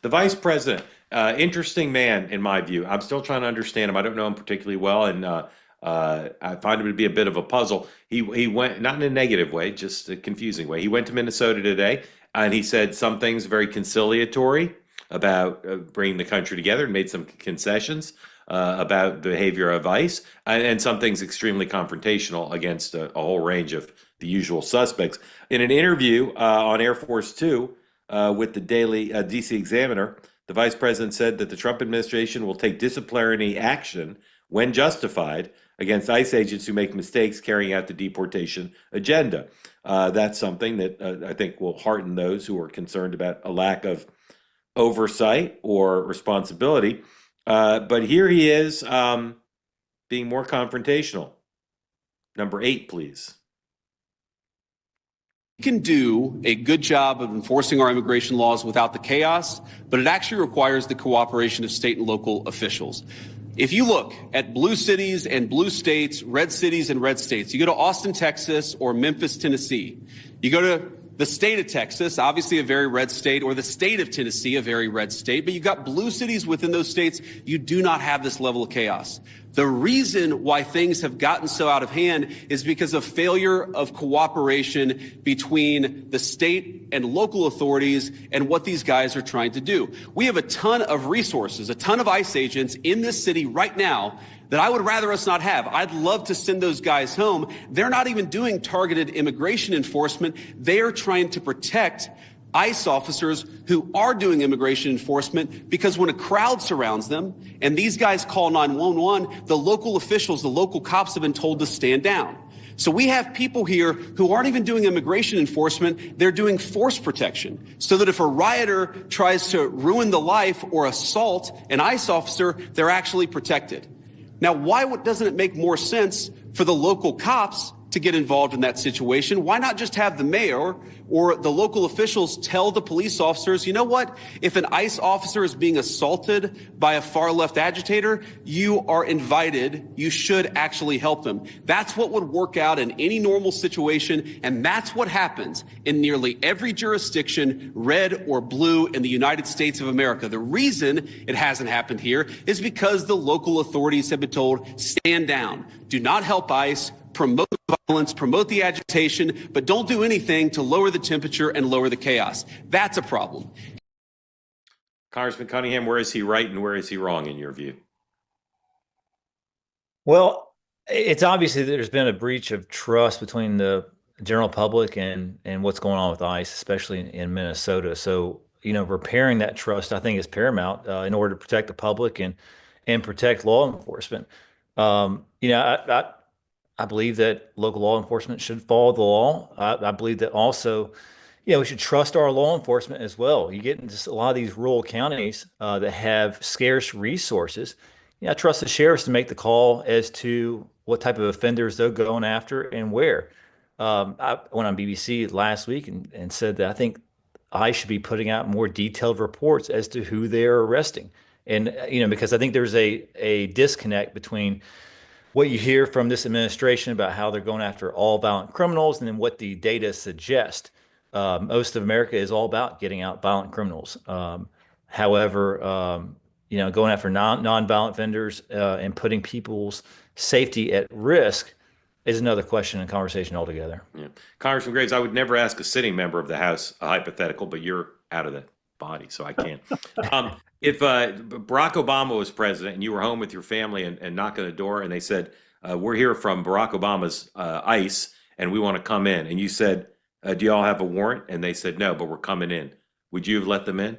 The vice president, interesting man in my view. I'm still trying to understand him. I don't know him particularly well, and I find him to be a bit of a puzzle. He went not in a negative way, just a confusing way. He went to Minnesota today, and he said some things very conciliatory about bringing the country together, and made some concessions about the behavior of ICE, and some things extremely confrontational against a whole range of the usual suspects. In an interview on Air Force Two with the Daily DC Examiner, the vice president said that the Trump administration will take disciplinary action when justified against ICE agents who make mistakes carrying out the deportation agenda. That's something that I think will hearten those who are concerned about a lack of oversight or responsibility. But here he is being more confrontational. Number 8, please. We can do a good job of enforcing our immigration laws without the chaos, but it actually requires the cooperation of state and local officials. If you look at blue cities and blue states, red cities and red states, you go to Austin, Texas, or Memphis, Tennessee, you go to the state of Texas, obviously a very red state, or the state of Tennessee, a very red state, but you've got blue cities within those states, you do not have this level of chaos. The reason why things have gotten so out of hand is because of failure of cooperation between the state and local authorities and what these guys are trying to do. We have a ton of resources, a ton of ICE agents in this city right now that I would rather us not have. I'd love to send those guys home. They're not even doing targeted immigration enforcement. They are trying to protect ICE officers who are doing immigration enforcement, because when a crowd surrounds them and these guys call 911, the local officials, the local cops have been told to stand down. So we have people here who aren't even doing immigration enforcement, they're doing force protection, so that if a rioter tries to ruin the life or assault an ICE officer, they're actually protected. Now, why doesn't it make more sense for the local cops to get involved in that situation? Why not just have the mayor or the local officials tell the police officers, you know what, if an ICE officer is being assaulted by a far left agitator, you are invited, you should actually help them. That's what would work out in any normal situation, and that's what happens in nearly every jurisdiction, red or blue, in the United States of America. The reason it hasn't happened here is because the local authorities have been told, stand down, do not help ICE, promote violence, promote the agitation, but don't do anything to lower the temperature and lower the chaos. That's a problem. Congressman Cunningham, where is he right and where is he wrong in your view? Well, it's obviously that there's been a breach of trust between the general public and what's going on with ICE, especially in Minnesota. So, repairing that trust, I think, is paramount in order to protect the public and protect law enforcement. I believe that local law enforcement should follow the law. I believe that also, we should trust our law enforcement as well. You get into a lot of these rural counties that have scarce resources. I trust the sheriffs to make the call as to what type of offenders they're going after and where. I went on BBC last week and said that I think I should be putting out more detailed reports as to who they're arresting. And, because I think there's a disconnect between what you hear from this administration about how they're going after all violent criminals and then what the data suggests. Most of America is all about getting out violent criminals. However, going after non-violent vendors and putting people's safety at risk is another question and conversation altogether. Yeah. Congressman Graves, I would never ask a sitting member of the House a hypothetical, but you're out of the body, so I can't. If Barack Obama was president and you were home with your family and knock on the door and they said, we're here from Barack Obama's ICE and we want to come in, and you said, do you all have a warrant? And they said, no, but we're coming in. Would you have let them in?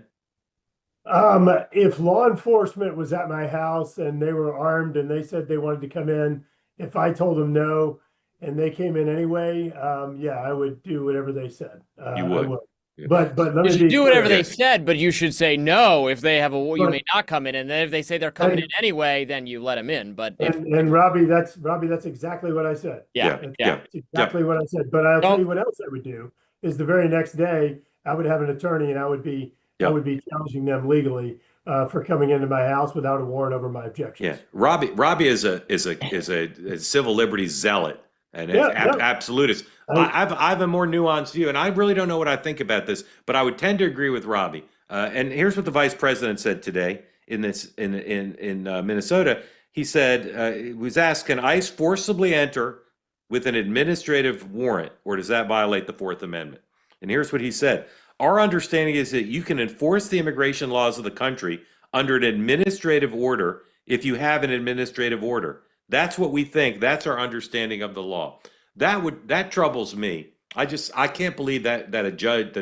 If law enforcement was at my house and they were armed and they said they wanted to come in, if I told them no and they came in anyway, yeah, I would do whatever they said. You would. I would. Yeah. But let you me do whatever they said, but you should say no if they have a. You may not come in, and then if they say they're coming in anyway, then you let them in. But and Robbie, that's exactly what I said. Yeah. That's exactly what I said. But I'll tell you what else I would do is the very next day I would have an attorney and I would be challenging them legally for coming into my house without a warrant over my objections. Yeah, Robbie is a civil liberties zealot and absolutist. I have a more nuanced view, and I really don't know what I think about this, but I would tend to agree with Robbie. And here's what the vice president said today in Minnesota. He said he was asked, "Can ICE forcibly enter with an administrative warrant, or does that violate the Fourth Amendment?" And here's what he said: "Our understanding is that you can enforce the immigration laws of the country under an administrative order if you have an administrative order. That's what we think. That's our understanding of the law." That troubles me. I can't believe that a judge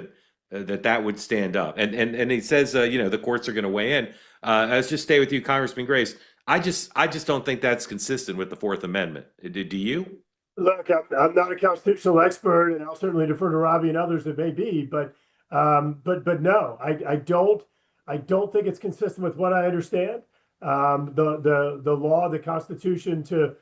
that would stand up. And he says the courts are going to weigh in. Let's just stay with you, Congressman Grace. I just don't think that's consistent with the Fourth Amendment. Do you? Look, I'm not a constitutional expert, and I'll certainly defer to Robbie and others that may be, but no, I don't think it's consistent with what I understand. The law, the Constitution, to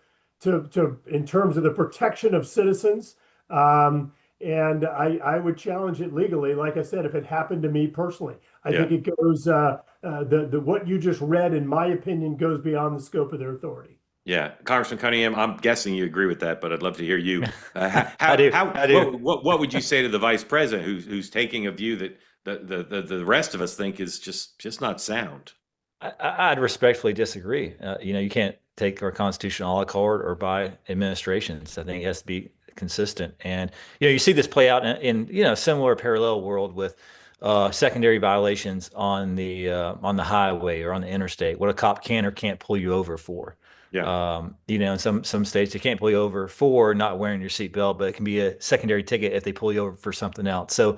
in terms of the protection of citizens, and I would challenge it legally. Like I said, if it happened to me personally, I think it goes what you just read, in my opinion, goes beyond the scope of their authority. Yeah, Congressman Cunningham, I'm guessing you agree with that, but I'd love to hear you. I do. What would you say to the vice president who's taking a view that the rest of us think is just not sound? I'd respectfully disagree. You can't take our Constitution a la carte or by administrations. I think it has to be consistent. And you see this play out in a similar parallel world with secondary violations on the highway or on the interstate. What a cop can or can't pull you over for. Yeah. In some states they can't pull you over for not wearing your seatbelt, but it can be a secondary ticket if they pull you over for something else. So,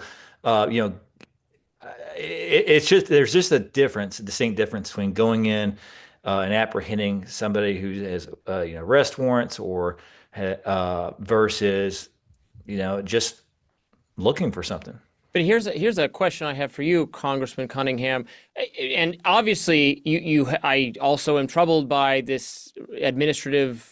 it's just there's just a distinct difference between going in and apprehending somebody who has arrest warrants or versus just looking for something. But here's a question I have for you, Congressman Cunningham, and obviously I also am troubled by this administrative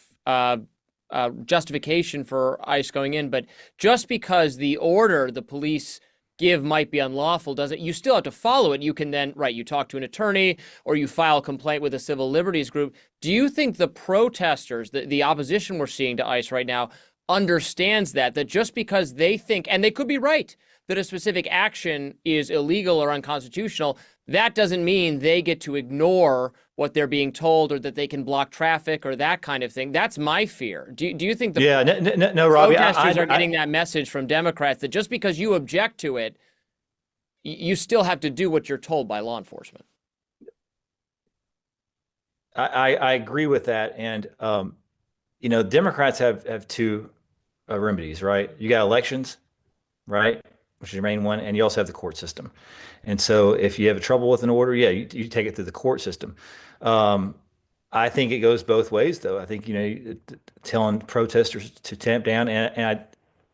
justification for ICE going in. But just because the order the police give might be unlawful, you still have to follow it. You can then, you talk to an attorney or you file a complaint with a civil liberties group. Do you think the protesters, the opposition we're seeing to ICE right now, understands that just because they think, and they could be right, that a specific action is illegal or unconstitutional, that doesn't mean they get to ignore what they're being told or that they can block traffic or that kind of thing? That's my fear. Do you think the no, Robbie, protesters are getting that message from Democrats that just because you object to it, you still have to do what you're told by law enforcement? I agree with that. And, Democrats have two remedies, right? You got elections, right? Which is your main one. And you also have the court system. And so if you have trouble with an order, you take it through the court system. I think it goes both ways, though. I think, telling protesters to tamp down, and I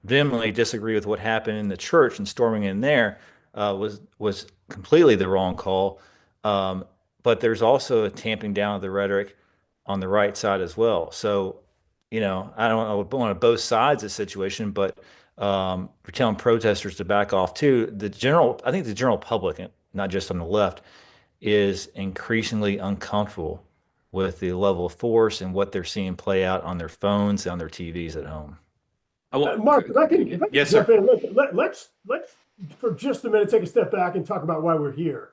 vehemently disagree with what happened in the church and storming in there was completely the wrong call. But there's also a tamping down of the rhetoric on the right side as well. So, I don't want to both sides of the situation, but we're telling protesters to back off too. I think the general public, not just on the left, is increasingly uncomfortable with the level of force and what they're seeing play out on their phones, on their TVs at home. Mark, if I can yes, jump sir. in, let's for just a minute take a step back and talk about why we're here.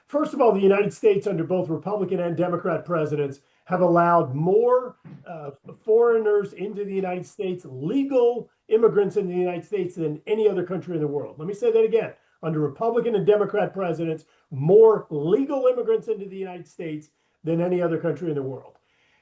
First of all, the United States, under both Republican and Democrat presidents, have allowed more foreigners into the United States, legal immigrants into the United States, than any other country in the world. Let me say that again. Under Republican and Democrat presidents, more legal immigrants into the United States than any other country in the world.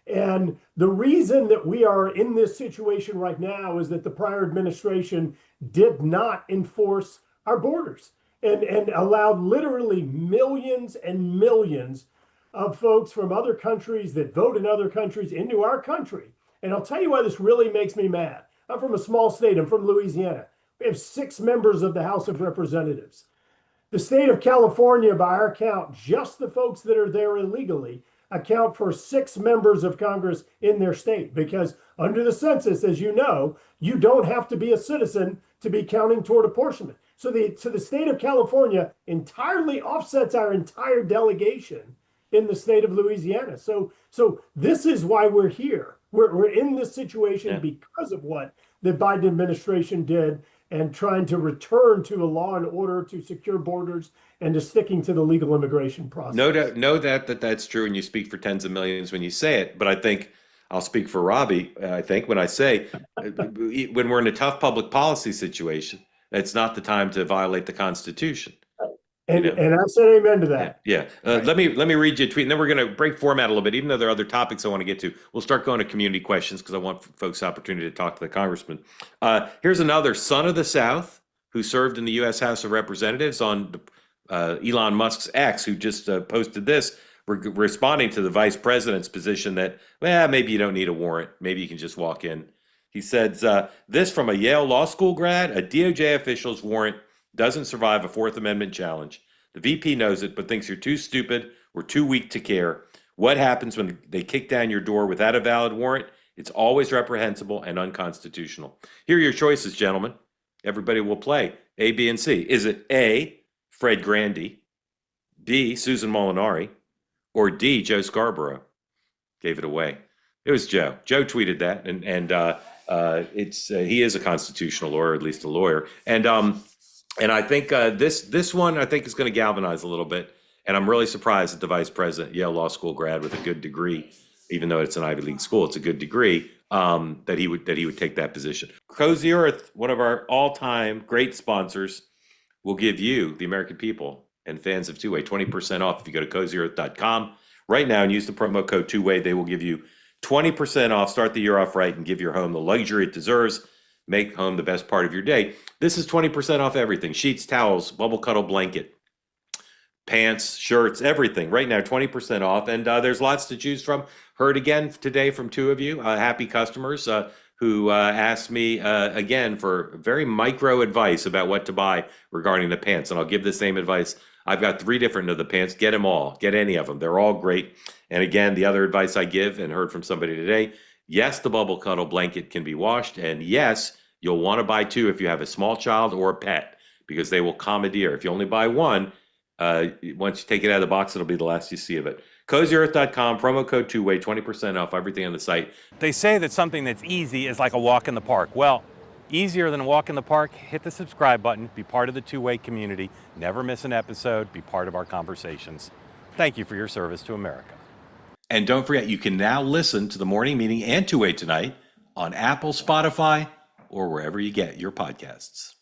And the reason that we are in this situation right now is that the prior administration did not enforce our borders and allowed literally millions and millions of folks from other countries that vote in other countries into our country. And I'll tell you why this really makes me mad. I'm from a small state. I'm from Louisiana. We have 6 members of the House of Representatives. The state of California, by our count, just the folks that are there illegally, account for 6 members of Congress in their state, because under the census, as you know, you don't have to be a citizen to be counting toward apportionment. So the state of California entirely offsets our entire delegation in the state of Louisiana. So this is why we're here. We're in this situation because of what the Biden administration did. and trying to return to a law and order, to secure borders, and to sticking to the legal immigration process. No doubt that that's true, and you speak for tens of millions when you say it. But I think I'll speak for Robbie. I think when I say when we're in a tough public policy situation, it's not the time to violate the Constitution. And, You know? and I said amen to that. Yeah. Let me read you a tweet, and then we're going to break format a little bit. Even though there are other topics I want to get to, we'll start going to community questions because I want folks the opportunity to talk to the congressman. Here's another son of the South who served in the U.S. House of Representatives on Elon Musk's X, who just posted this, responding to the vice president's position that, well, maybe you don't need a warrant. Maybe you can just walk in. He says, this from a Yale Law School grad, a DOJ official's warrant doesn't survive a Fourth Amendment challenge. The VP knows it, but thinks you're too stupid or too weak to care. What happens when they kick down your door without a valid warrant? It's always reprehensible and unconstitutional. Here are your choices, gentlemen. Everybody will play A, B, and C. Is it A, Fred Grandy, B, Susan Molinari, or D, Joe Scarborough? Gave it away. It was Joe. Joe tweeted that, and it's he is a constitutional lawyer, at least a lawyer, and I think this one I think is going to galvanize a little bit, and I'm really surprised that the vice president, Yale Law School grad with a good degree, even though it's an Ivy League school, it's a good degree, that he would take that position. Cozy Earth, one of our all-time great sponsors, will give you, the American people and fans of Two-Way, 20% off if you go to cozyearth.com right now and use the promo code Two-Way. They will give you 20% off. Start the year off right and give your home the luxury it deserves. Make home the best part of your day. This is 20% off everything. Sheets, towels, bubble cuddle blanket, pants, shirts, everything. Right now, 20% off. And there's lots to choose from. Heard again today from two of you, happy customers who asked me again for very micro advice about what to buy regarding the pants. And I'll give the same advice. I've got 3 different of the pants. Get them all. Get any of them. They're all great. And again, the other advice I give and heard from somebody today, yes, the bubble cuddle blanket can be washed. And yes, you'll want to buy 2 if you have a small child or a pet, because they will commandeer. If you only buy 1, once you take it out of the box, it'll be the last you see of it. CozyEarth.com, promo code Two-Way, 20% off everything on the site. They say that something that's easy is like a walk in the park. Well, easier than a walk in the park, hit the subscribe button, be part of the Two-Way community, never miss an episode, be part of our conversations. Thank you for your service to America. And don't forget, you can now listen to the morning meeting and Two-Way tonight on Apple, Spotify, or wherever you get your podcasts.